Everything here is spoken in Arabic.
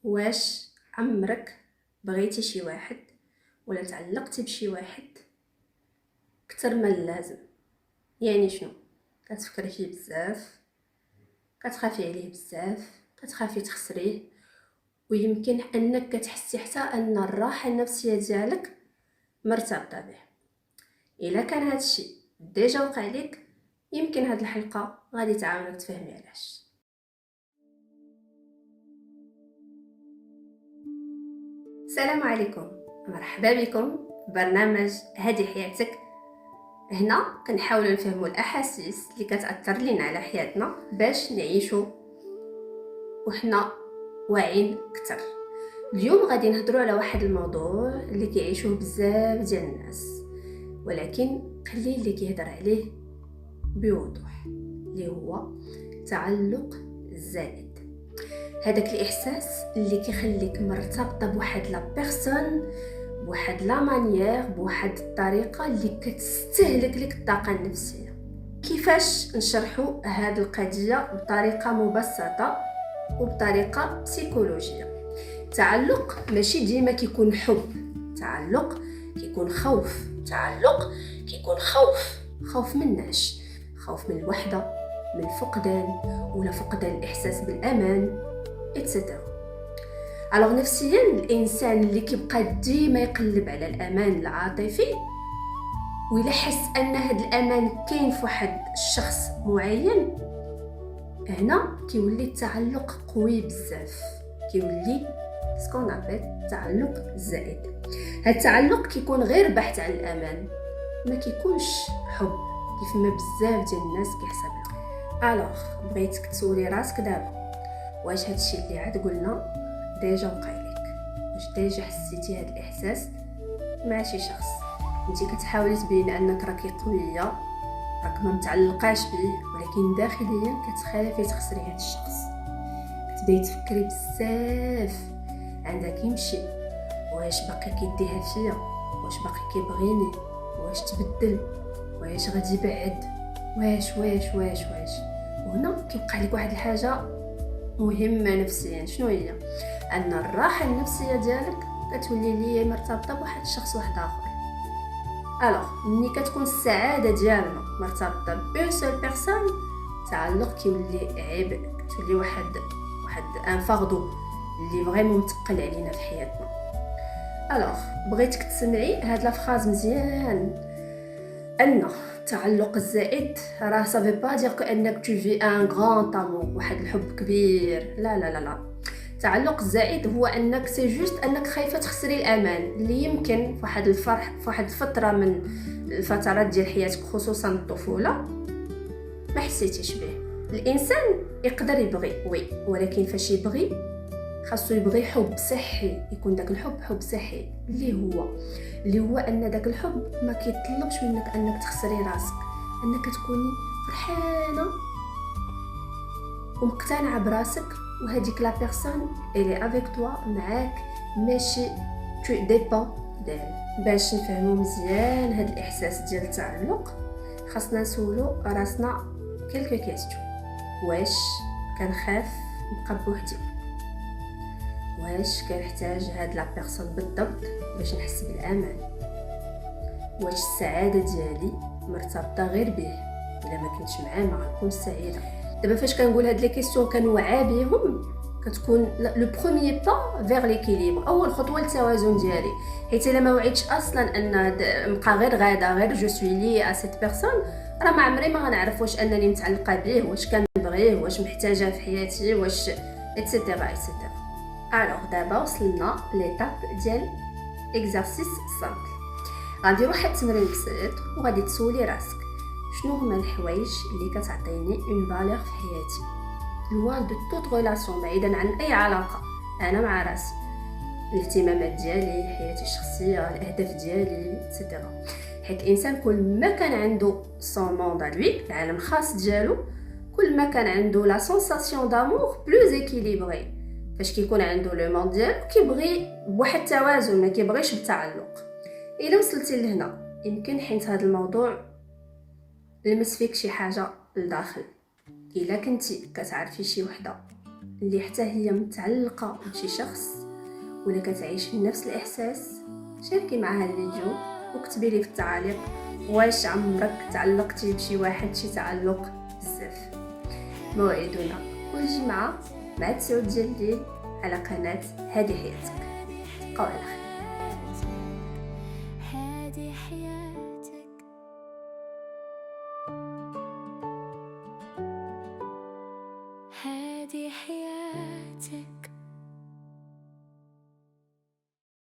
واش عمرك بغيتي شي واحد ولا تعلقتي بشي واحد اكثر من اللازم؟ يعني شنو؟ كتفكري فيه بزاف، كتخافي عليه بزاف، كتخافي تخسريه، ويمكن انك كتحسي حتى ان الراحه النفسيه ديالك مرتبطه به. الا كان هادشي ديجا وقع لك، يمكن هاد الحلقه غادي تعاونك تفهمي علاش. السلام عليكم، مرحبا بكم في برنامج هذه حياتك. هنا كنحاولوا نفهموا الاحاسيس اللي كتاثر لينا على حياتنا باش نعيشوا وحنا واعيين اكثر. اليوم غادي نهضروا على واحد الموضوع اللي كيعيشوه بزاف ديال الناس، ولكن قليل اللي كيهضر عليه بوضوح، اللي هو التعلق الزائد. هذاك الاحساس اللي كيخليك مرتبطه بواحد لا بيرسون، بواحد لا مانيير، بواحد الطريقه اللي كتستهلك لك الطاقه النفسيه. كيفاش نشرحوا هذه القضيه بطريقه مبسطه وبطريقه بسيكولوجيه؟ تعلق ماشي ديما كيكون حب، تعلق كيكون خوف. تعلق كيكون خوف مناش، خوف من الوحده، من الفقدان، ولا فقدان الاحساس بالامان اتسيتيرا. الوغ نفسيا الانسان اللي كيبقى ديما يقلب على الامان العاطفي، وإلا حس ان هذا الامان كاين في واحد الشخص معين، هنا كيولي التعلق قوي بزاف، كيولي سكون ابل التعلق الزائد. هذا التعلق كيكون غير بحث عن الامان، ما كيكونش حب كيف ما بزاف ديال الناس كيحسبها. الوغ بغيتك تسولي راسك دابا، واش هادشي اللي عاد قلنا ديجا وقع لك؟ واش ديجا حسيتي هاد الاحساس مع شي شخص؟ انت كتحاولي تبين انك راكي قويه، راك ما متعلقاش به، ولكن داخليا كتخافي تخسري هاد الشخص. كتبداي تفكري بزاف، عندك يمشي، واش باقي كيديها فيا، واش باقي كيبغيني، واش تبدل، واش غادي يبعد، واش. وهنا كيوقع لك واحد الحاجه مهمه نفسيا. شنو هي؟ ان الراحه النفسيه ديالك كتولي ليه مرتبطه بواحد الشخص واحد اخر. الوغ ملي كتكون السعاده ديالنا مرتبطه بون سول بيرسون، التعلق كيولي عبء، كتولي واحد ان فاردو اللي فريمون متقل علينا في حياتنا. الوغ بغيتك تسمعي هاد لا فراز مزيان، ان التعلق الزائد راه سافي با دير كو انك تو في ان غران امور، واحد الحب كبير. لا. التعلق الزائد هو انك سي جوست انك خايفه تخسري الامان اللي يمكن في واحد الفرح، في واحد الفتره من الفترات ديال حياتك، خصوصا الطفوله، ما حسيتيش به. الانسان يقدر يبغي وي، ولكن فاش يبغي خاصو يبغي حب صحي، يكون داك الحب حب صحي، اللي هو ان داك الحب ما كيطلبش منك انك تخسري راسك، انك تكوني فرحانه ومقتنعه براسك، وهذيك لا بيرسون اللي افيك توا معاك، ماشي تو ديبون ديال. باش نفهموا مزيان هذا الاحساس ديال التعلق، خاصنا نسولو راسنا كلكو كيستيون. واش كنخاف نبقى بوحدي؟ واش كنحتاج هاد لا بيرسون بالضبط باش نحس بالامان؟ واش السعاده ديالي مرتبطه غير به؟ الا ما كنتش معاه ما غنكونش سعيده. دابا فاش كنقول هاد لي كيسيون كنوعى بهم، كتكون لو بروميير با فيغ ليكيليبر، اول خطوه للتوازن ديالي. حيت الا ما وعيتش اصلا ان نبقى غير غاده، غير جو سوي لي ا سيت بيرسون، راه ما عمري ما غنعرف واش انني متعلقه به، واش كنبغيه، واش محتاجه في حياتي، واش اتسيتيرا. الوغ دابا وصلنا ليتاب ديال اكزرسيس سامبل. غندير واحد التمرين بسيط وغادي تسولي راسك شنو هما الحوايج اللي كتعطيني اون فالور في حياتي، لوان دو توت ريلاسيون، بعيدا عن اي علاقه انا مع راسي، الاهتمامات ديالي، حياتي الشخصيه، الاهداف ديالي اتسيتيرا. حيت الانسان كل ما كان عنده سون موند لوي، العالم الخاص ديالو، كل ما كان عنده لا سونساسيون دامور بلوز اكيليبري. فاش كيكون عنده لو موند ديالو كيبغي بواحد التوازن، ما كيبغيش بالتعلق. الا وصلتي لهنا يمكن حيت هذا الموضوع لمس فيك شي حاجه لداخل. الا كنتي كتعرفي شي وحده اللي حتى هي متعلقة بشي شخص ولا كتعيش نفس الإحساس، شاركي معها الفيديو وكتبي لي في التعاليق واش عمرك تعلقتي بشي واحد شي تعلق بزاف. موعدنا كل جمعة مع 9 ديال الليل على قناة هذه حياتك. تبقاو على خير.